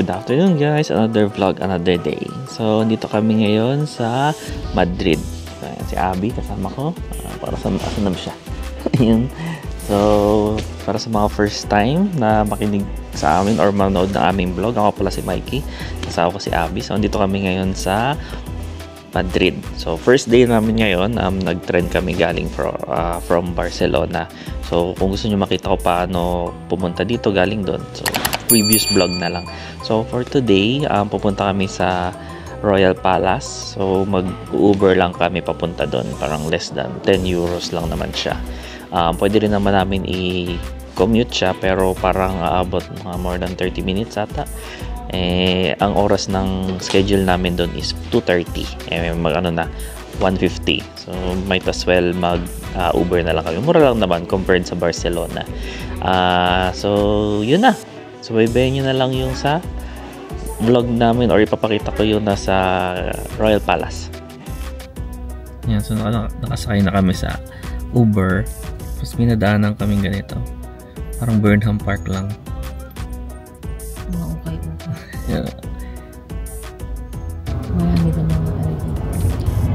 Good afternoon guys, another vlog, another day. So, dito kami ngayon sa Madrid. So, ayan, si Abby kasama ko. Para sa asan na siya. Ayun. So, para sa mga first time na makinig sa amin or manood ng aming vlog, ako pala si Mikey. Kasama ko si Abby. So, dito kami ngayon sa Madrid. So, first day namin ngayon, nag-trend kami galing from Barcelona. So, kung gusto nyo makita ko paano pumunta dito, galing doon. So, previous vlog na lang. So, for today, pupunta kami sa Royal Palace. So, mag-Uber lang kami papunta doon. Parang less than 10 euros lang naman siya. Pwede rin naman namin i-commute siya, pero parang aabot mga more than 30 minutes ata. Ang oras ng schedule namin doon is 2:30. Mag-ano na, 1:50. So, might as well mag-Uber na lang kami. Mura lang naman compared sa Barcelona. So, yun na. So, baybayin nyo na lang yung sa vlog namin or ipapakita ko yung nasa Royal Palace. Yan, so nakasakay na kami sa Uber. Tapos minadaanan kaming ganito. Parang Burnham Park lang. Yeah.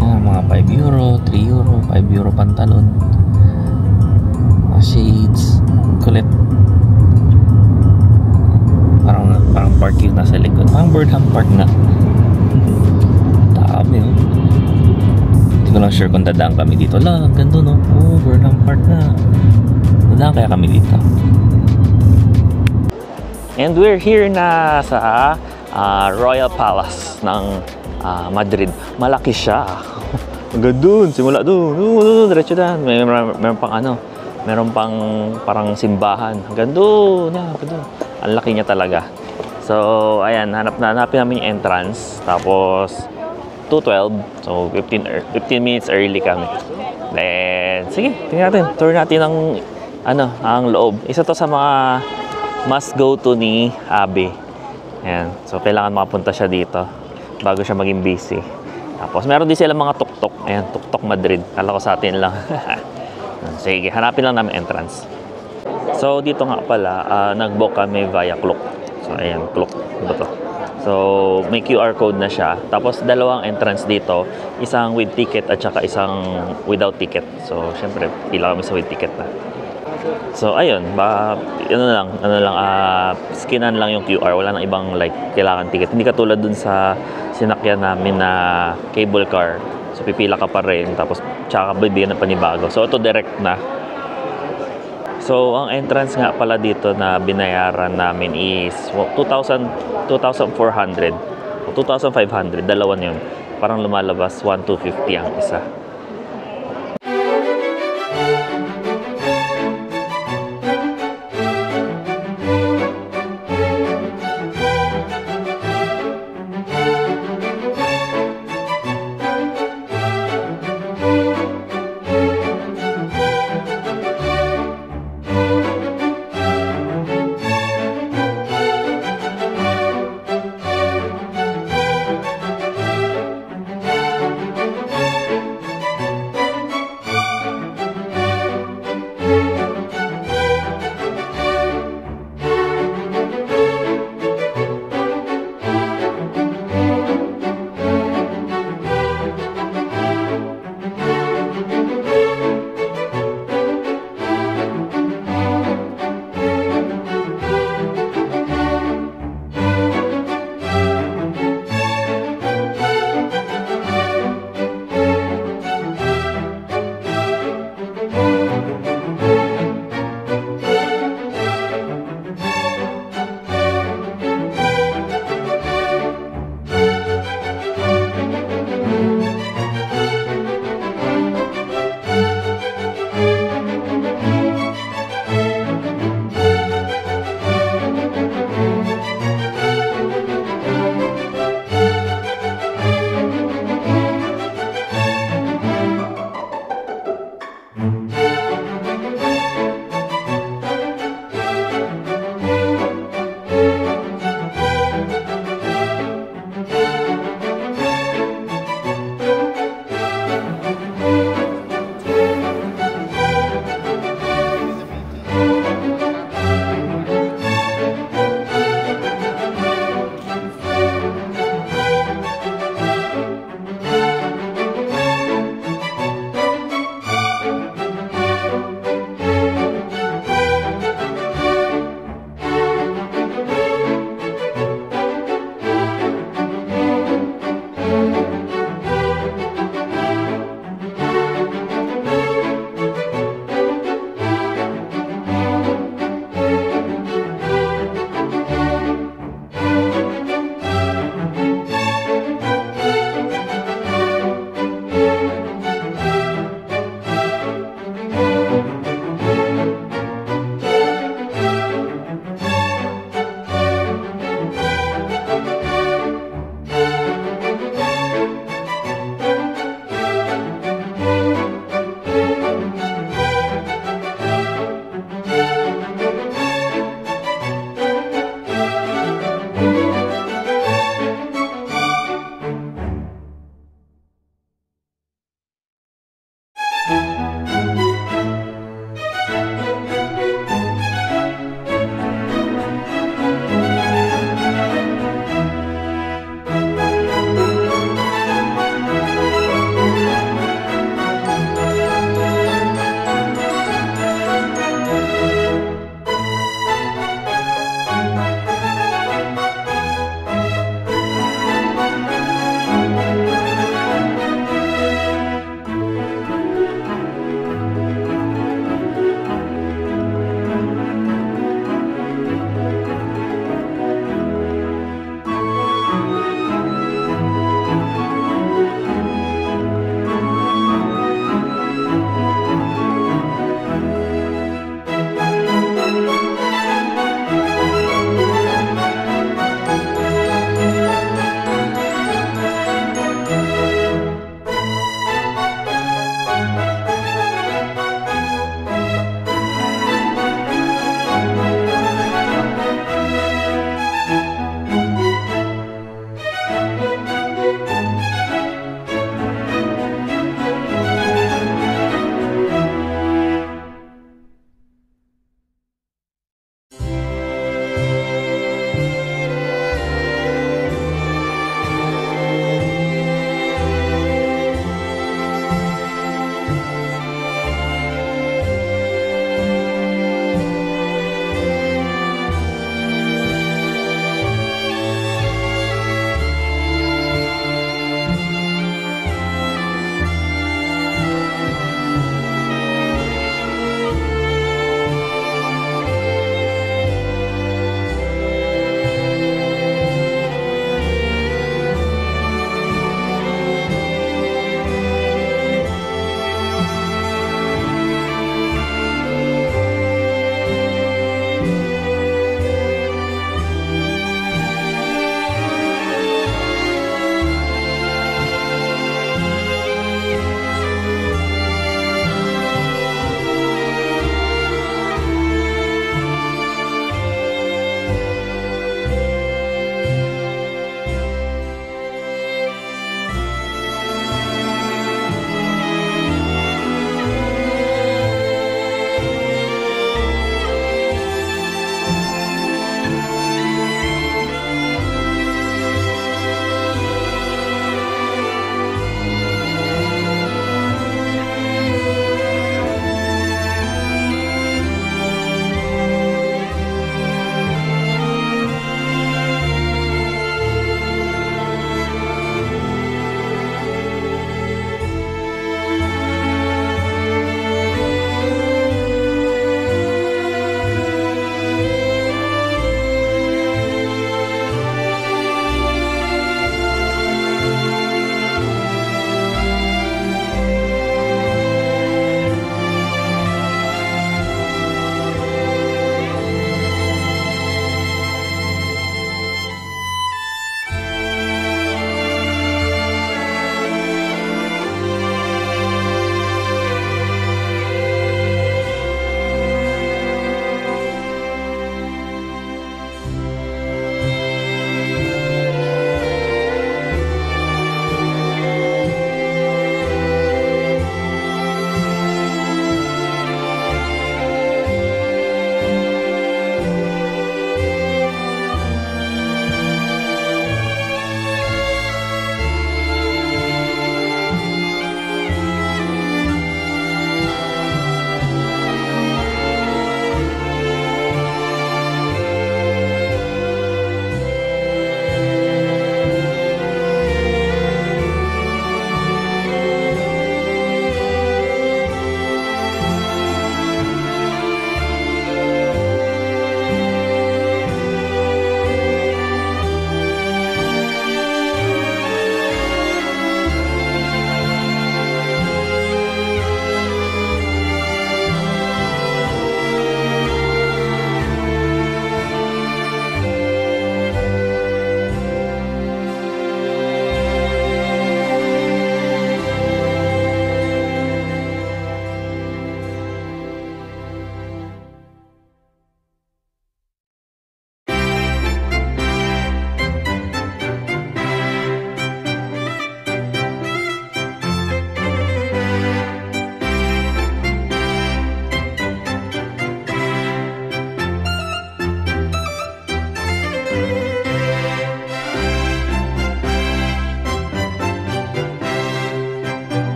Mga 5 euro, 3 euro, 5 euro pantalon. Mga shades, kulit. Parang park yung nasa likod. Parang Burnham Park na. Dami oh. Hindi ko lang sure kung dadaan kami dito. Ganda no? Oh, Burnham Park na. Dadaan kaya kami dito. And we're here na sa Royal Palace ng Madrid. Malaki siya. Hanggang doon, simula doon. Diretso daan. Meron pang meron pang parang simbahan. Hanggang doon. Ang laki niya talaga. So, ayan, hanapin namin yung entrance. Tapos 2:12. So, 15 minutes early kami. Then, sige, tingnan natin. Tour natin ang loob. Isa to sa mga must go to ni Abby. Ayan. So, kailangan makapunta siya dito bago siya maging busy. Tapos, meron din sila mga tuk-tuk. Ayan, tuk-tuk Madrid. Kala ko sa atin lang. Sige, hanapin lang namin entrance. So, dito nga pala, nag-book kami via Klook. So, ayan, Klook. Ito to. So, may QR code na siya. Tapos, dalawang entrance dito. Isang with ticket at saka isang without ticket. So, syempre, pila kami sa with ticket na. So, ayun, scanan lang yung QR. Wala nang ibang kailangan ticket. Hindi katulad dun sa sinakyan namin na cable car. So, pipila ka pa rin. Tapos, tsaka bibigyan ng panibago. So, ito direct na. So, ang entrance nga pala dito na binayaran namin is 2,400 o 2,500. Dalawa yun. Parang lumalabas 1,250 ang isa.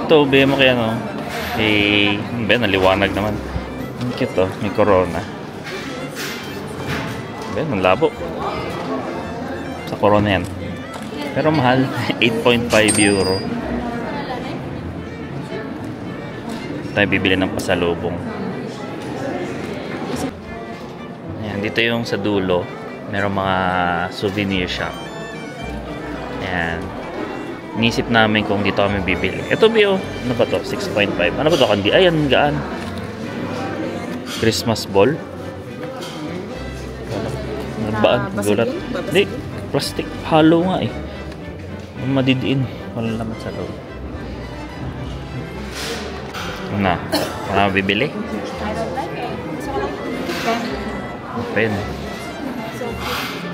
Ito, bigyan mo kaya no? Ba, naliwanag naman. Ang cute oh, may corona. Ba, ang labo. Sa corona yan. Pero mahal, 8.5 euro. Tayo bibili ng pasalubong. Ayan, dito yung sa dulo. Merong mga souvenir shop. Ayan. Inisip namin kung dito kami bibili. Ito Bio, ano ba to? 6.5. Ano ba to? Kandi? Ayan, gaan. Christmas ball. Nagbaan. Gulat. Hindi, plastic. Hollow nga eh. Madidiin. Wala naman sa loob. Ano? Wala bibili? Pen.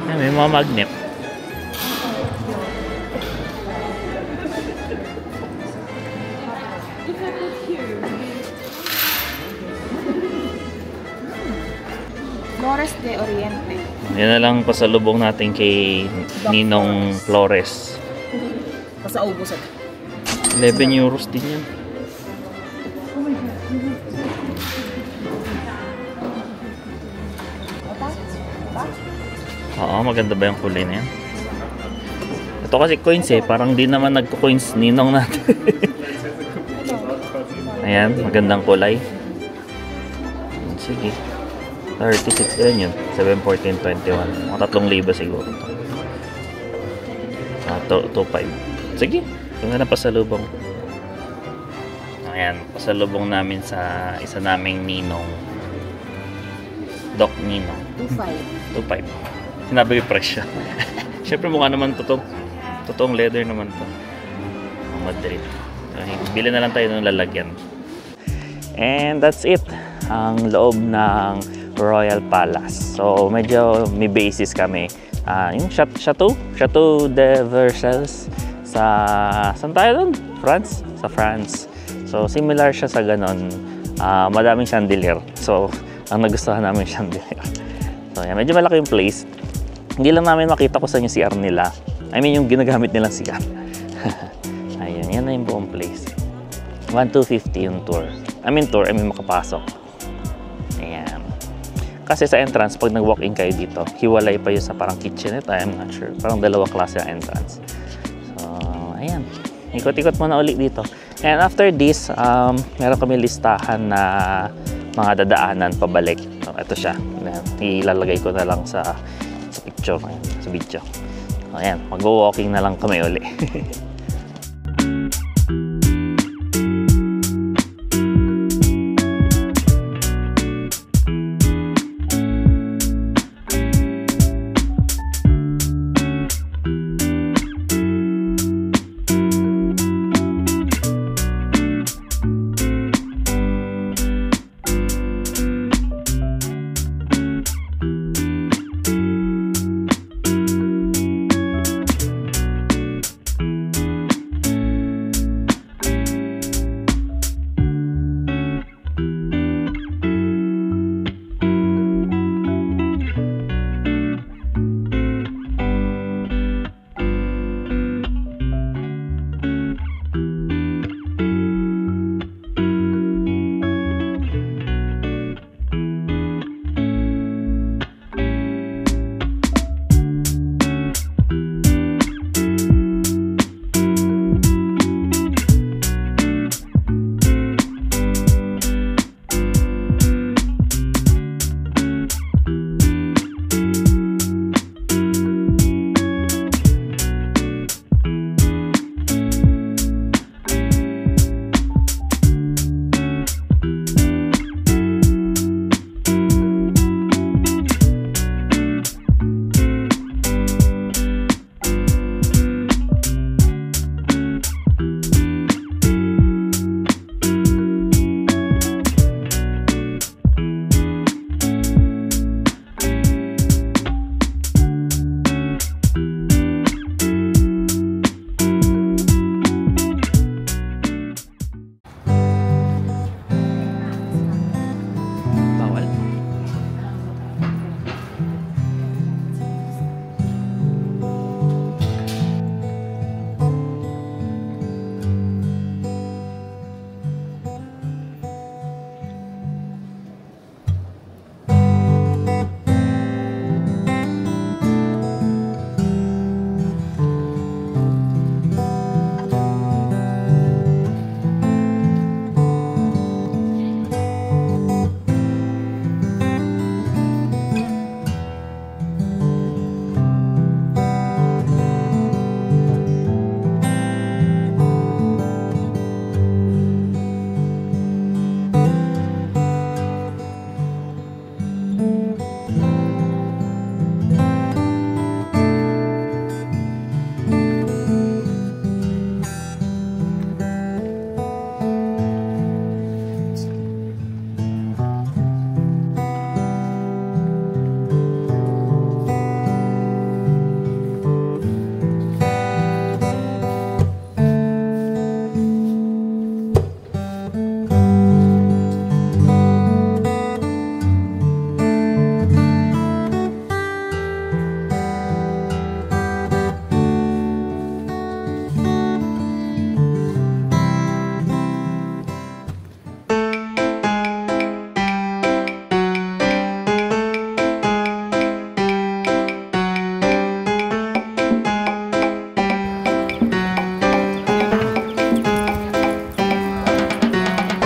Ayan, may mga magnet. Flores de Oriente. Yan na lang pasalubong natin kay Ninong Flores. Pasaubusan. 11 euros din yan. Oo, maganda ba yung kulay na yan? Ito kasi coins eh, parang di naman nagko-coins Ninong natin. Ayan, magandang kulay. Sige. 36 yan yun. 7, 14, 21. Mga 3,000 siguro. 2,500. Sige. Ito nga na pasalubong. Ayan. Pasalubong namin sa isa naming Ninong. Doc Ninong. 2,500. Sinabi yung presyo. Siyempre mukha naman totoong leather naman to. Madrid. Bili na lang tayo ng lalagyan. And that's it. Ang loob ng Royal Palace. So, medyo may basis kami. Yung Chateau de Versailles sa... Saan tayo doon? France? Sa France. So, similar siya sa ganon. Madaming chandelier. So, ang nagustuhan namin chandelier. So, yan. Medyo malaki yung place. Hindi lang namin makita ko sa yung CR nila. I mean, yung ginagamit nilang CR. Ayun. Yan na yung buong place. 1,250 yung tour. I mean, makapasok. Ayan. Kasi sa entrance, pag nag-walk-in kayo dito, hiwalay pa yun sa parang kitchenette. I'm not sure. Parang dalawang klase ang entrance. So, ayan. Ikot-ikot muna ulit dito. And after this, meron kami listahan na mga dadaanan pabalik. So, ito siya. Ayan. Ilalagay ko na lang sa picture. Ayan, sa video. So, ayan. Mag-walking na lang kami ulit.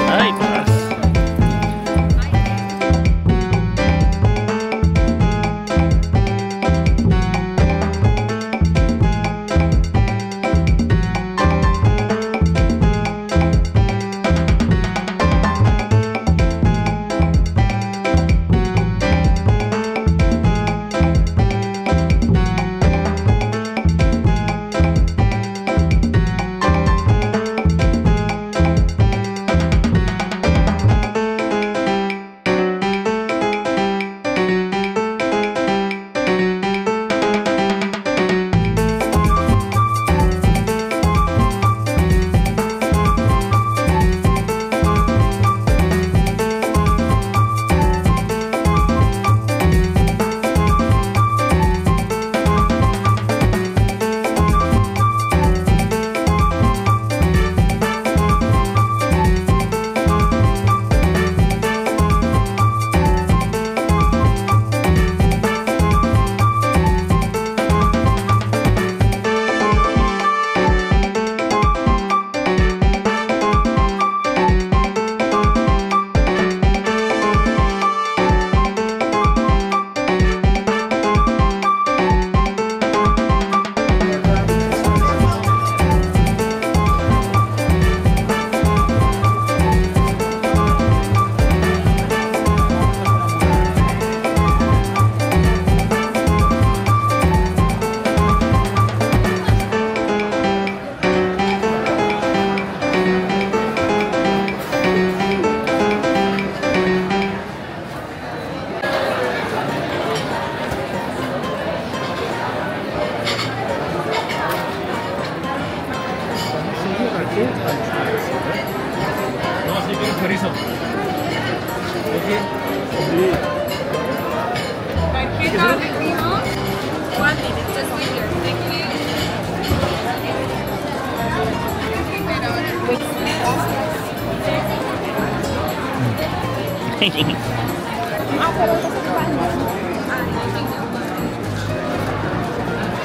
Ay, paras.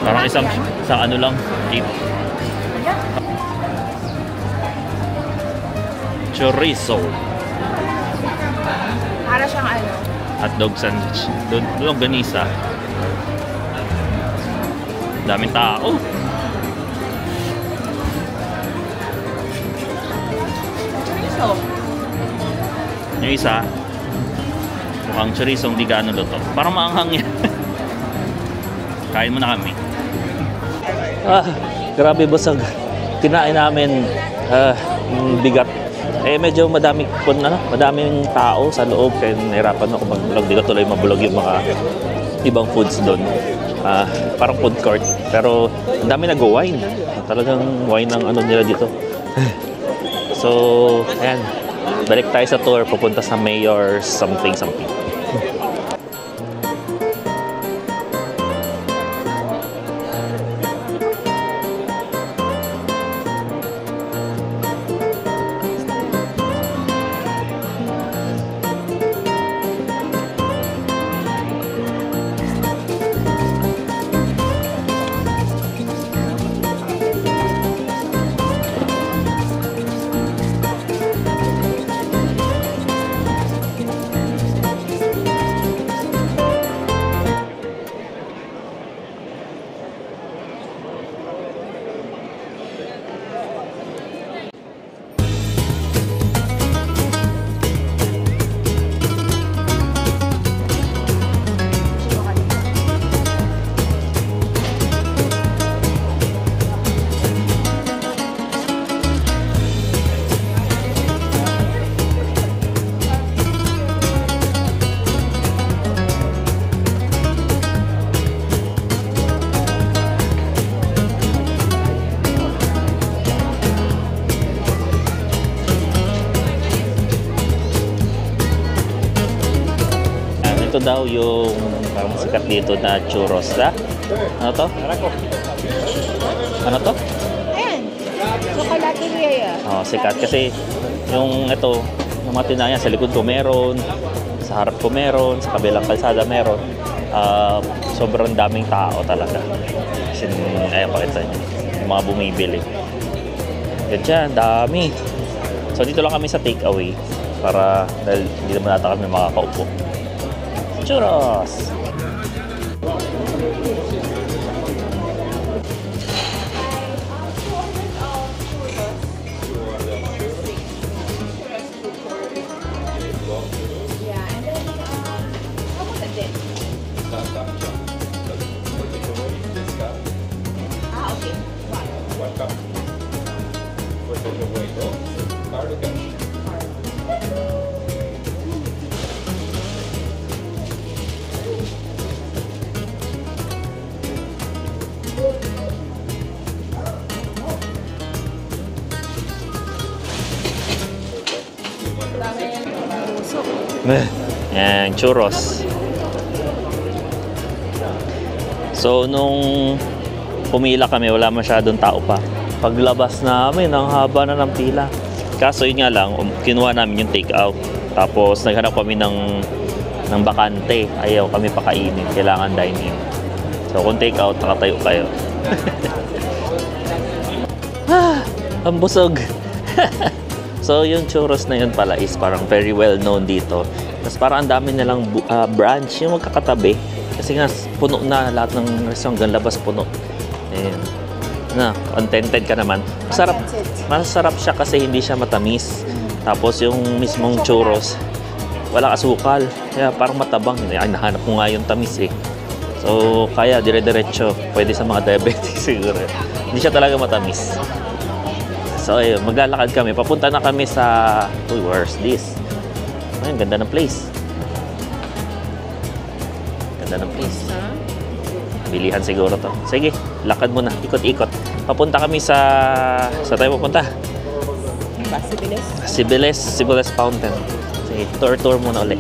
Parang isang ano lang, jeep. Chorizo. Para siyang ano? Hotdog sandwich. Longganisa. Daming tao. Chorizo. Yung isa, mukhang chorizo hindi gaano luto. Parang maanghang yan. Kain mo na kami. Grabe busog. Kinain namin bigat. Medyo madaming tao sa loob kaya nahirapan ako magbulog. Di ko tuloy mabulog yung mga ibang foods doon. Parang food court. Pero ang dami nag-wine. Talagang wine ang ano nila dito. So, ayan. Balik tayo sa tour. Pupunta sa Mayor's something. ito daw yung parang sikat dito na churros, ha? Ano to? Ano to? Ayan. Chocolateria yan. Oh, sikat kasi yung ito, yung mga tindahan sa likod ko meron, sa harap ko meron, sa kabilang kalsada meron. Sobrang daming tao talaga. Kasi, ayan, pakita niyo. Yung mga bumibili. Ganyan, dami. So, dito lang kami sa takeaway para dahil hindi naman nata kami makakaupo. Churros! Yeah, and then, how about the dip? Ah, okay. Wow. Busok. Yan, churros. So, nung pumila kami, wala masyadong tao pa. Paglabas namin, ang haba na ng pila. Kaso yun nga lang, kinuha namin yung take-out. Tapos, naghanap kami ng bakante. Ayaw kami pakainin. Kailangan dine-in. So, kung take-out, nakatayo kayo. Ang busog. So, yung churros na yun pala is parang very well known dito. Tapos parang ang dami nilang branch yung magkakatabi. Kasi nga, puno na lahat ng restaurant hanggang labas puno. Ayan. Na, contented ka naman. Masarap siya kasi hindi siya matamis. Tapos yung mismong churros, walang asukal. Kaya parang matabang. Ay, nahanap ko nga yung tamis eh. So, kaya dire-diretso. Pwede sa mga diabetic siguro. Hindi siya talaga matamis. So, ayun, maglalakad kami. Papunta na kami sa... Uy, where's this? Ayun, ganda ng place. Ganda ng place. Bilihan siguro to. Sige, lakad muna. Ikot-ikot. Papunta kami sa... Saan tayo pupunta? Sibiles Fountain. Sige, tour muna ulit.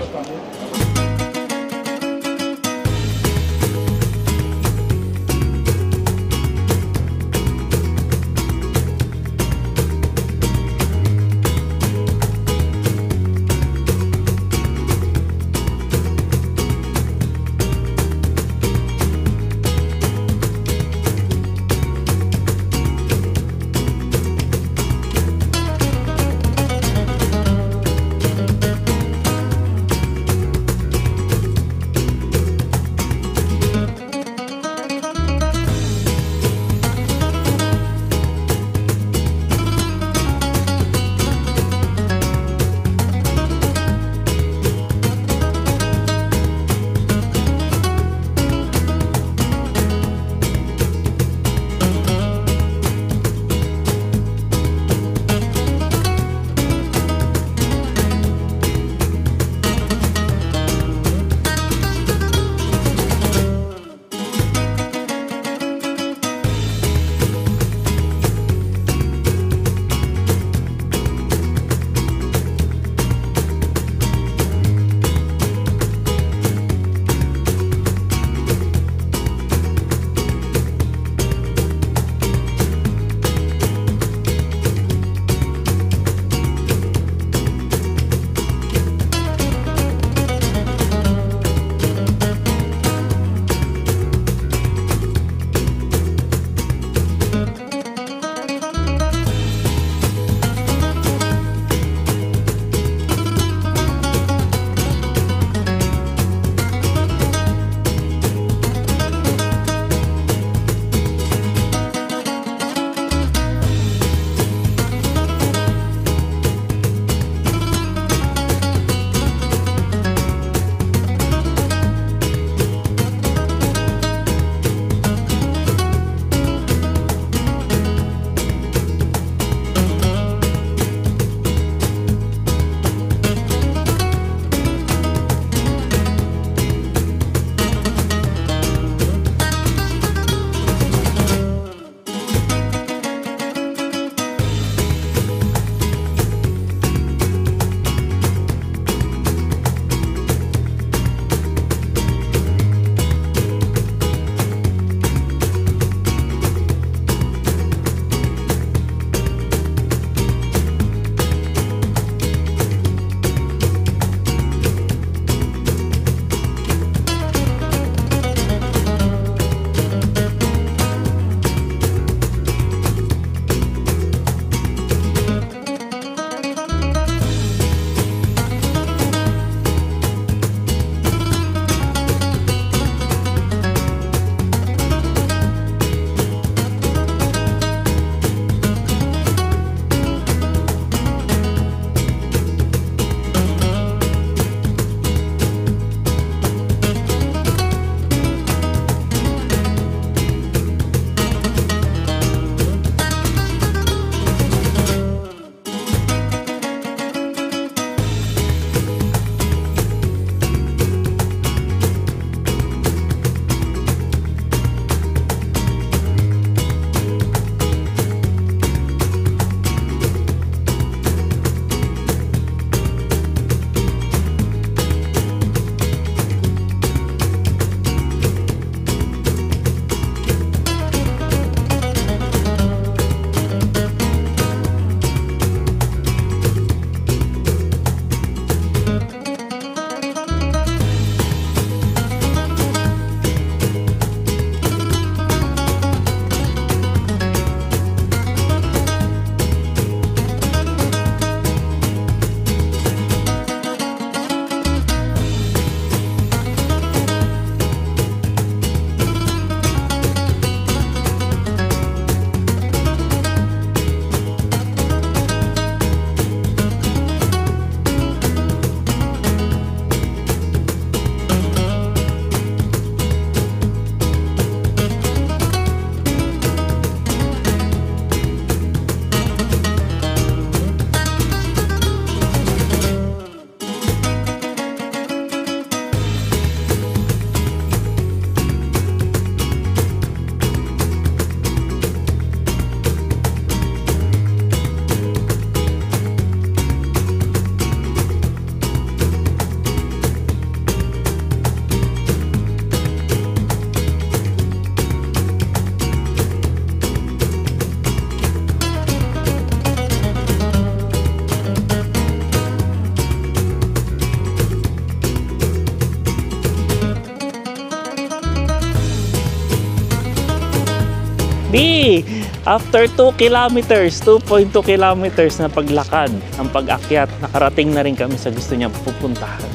Di! After 2 kilometers, 2.2 kilometers na paglakad, ang pag-akyat, nakarating na rin kami sa gusto niya pupuntahan.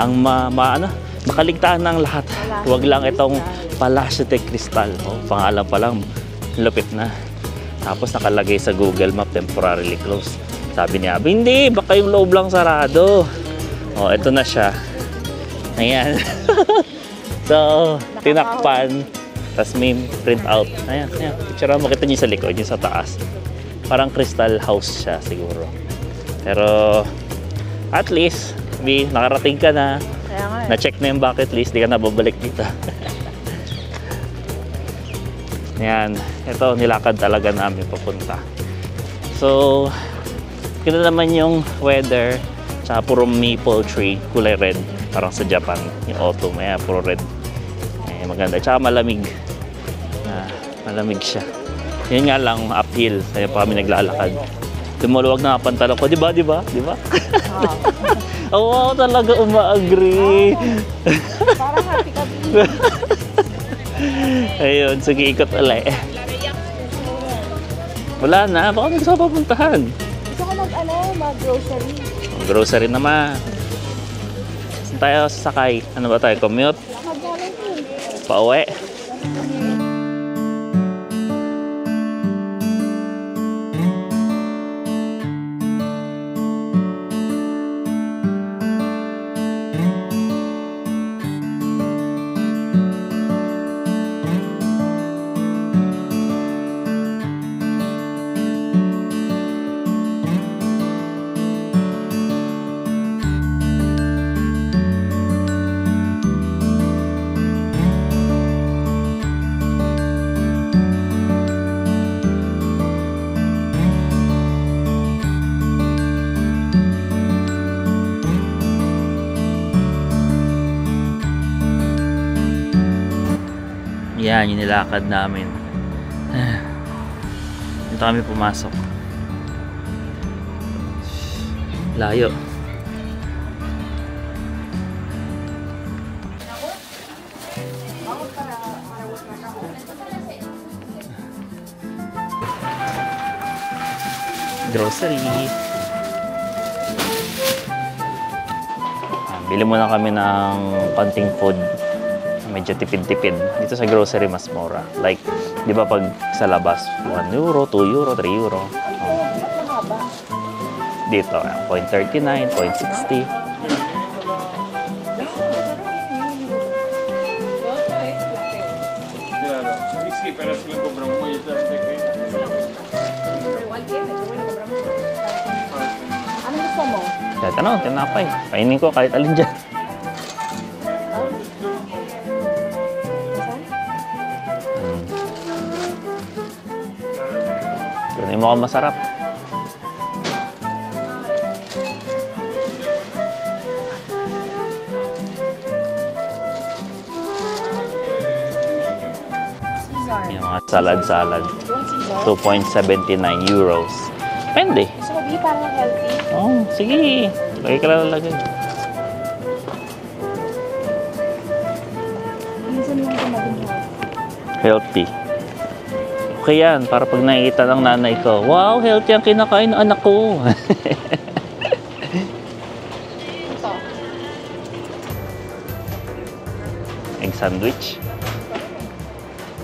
Ang makaligtaan ng lahat. Huwag lang itong Palacio de Cristal. Oh, pangalan pa lang, lupit na. Tapos nakalagay sa Google Map, temporarily closed. Sabi niya, hindi, baka yung loob lang sarado. Oh, ito na siya. Ayan. So, tinakpan. Tapos may print out. Ayan, ayan. Picture mo, makita niyo sa likod, yung sa taas. Parang crystal house siya siguro. Pero, at least, nakarating ka na. Na-check na yung bucket list, di ka na babalik dito. Ayan. Ito, nilakad talaga namin papunta. So, kita naman yung weather. Tsaka puro maple tree, kulay red. Parang sa Japan, yung autumn. Ayan, puro red. Maganda. Tsaka malamig. Malamig siya. Yun nga lang, uphill. Kaya pa kami naglalakad. Lumuluwag na pantalon ko. Diba? Diba? Diba? Oh, wow, talaga umaagree. Parang happy ka. Ayun, sige, ikot ulit. Wala na. Baka may gusto ka papuntahan. Gusto ko mag-grocery. Grocery naman. Saan tayo sasakay? Ano ba tayo? Commute? Pauwi? Yan, yung nilakad namin. Dito kami pumasok. Layo. Grocery. Bili muna kami ng konting food. Medyo tipid-tipid. Dito sa grocery mas mura. Like, di ba pag sa labas, 1 euro, 2 euro, 3 euro. Dito, 0.39, 0.60. Ano gusto mo? Kahit ano, tinapay. Kainin ko kahit alin dyan. Yung mukhang masarap. Yung mga salad-salad. 2.79 euros. Depende. Gusto mo bili parang healthy? Oh, sige. Lagay ka lang lagay. Minsan lang ito maging Healthy. Okay yan, para pag nakikita ng nanay ko, wow, healthy ang kinakain ng anak ko. Ito. Egg sandwich.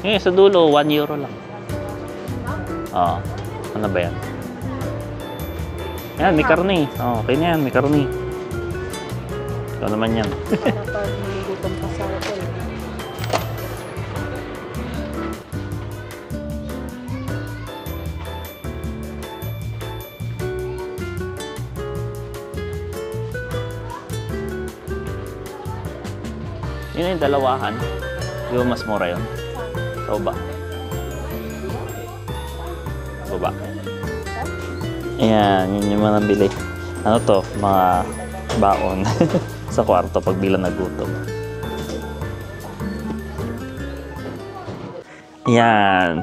Eh, sa dulo, 1 euro lang. Oo. Ano ba yan? Yan, may karne. Oo, okay na yan, may karne. Ikaw naman yan. Para pag may gutom ka sa hotel. Yun yung dalawahan. Di ba mas mura yun? Sa baba. Sa baba. Ayan, yun yung mga nabili. Ano to? Mga baon. Sa kwarto pag bilang nagutom. Ayan.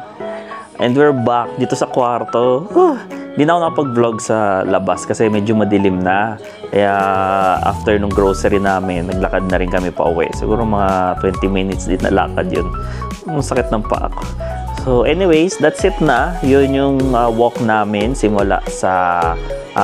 And we're back dito sa kwarto. Hindi na ako nakapag-vlog sa labas kasi medyo madilim na. Kaya after nung grocery namin, naglakad na rin kami pa uwi. Siguro mga 20 minutes din na lakad yun. Ang sakit ng paa ko. So anyways, that's it na. Yun yung walk namin simula sa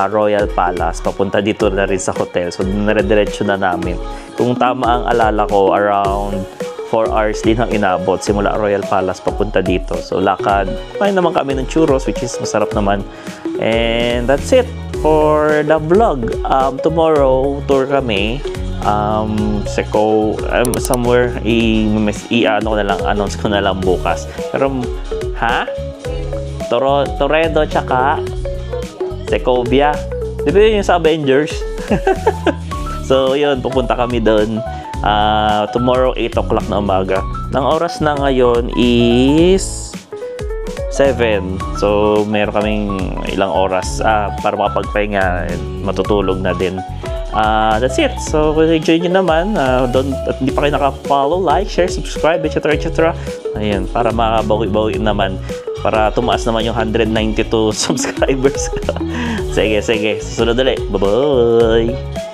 Royal Palace. Papunta dito na rin sa hotel. So nare-diretso na namin. Kung tama ang alala ko, around 4 hours din ang inabot simula Royal Palace papunta dito. So lakad. Kain naman kami ng churros, which is masarap naman. And that's it for the vlog. Tomorrow, tour kami. Somewhere announce ko na lang bukas. Pero Toredo tsaka Secovia. Di ba yun yung sa Avengers? So yun, pupunta kami doon tomorrow 8 o'clock na umaga. Ang oras na ngayon is 7. So meron kaming ilang oras para makapagpahinga, matutulog na din. That's it. So, kung enjoy nyo naman, at hindi pa kayo naka-follow, like, share, subscribe, etc. etc. Ayan, para makabawi-bawi naman. Para tumaas naman yung 192 subscribers. Sige. Susunod ulit. Bye-bye!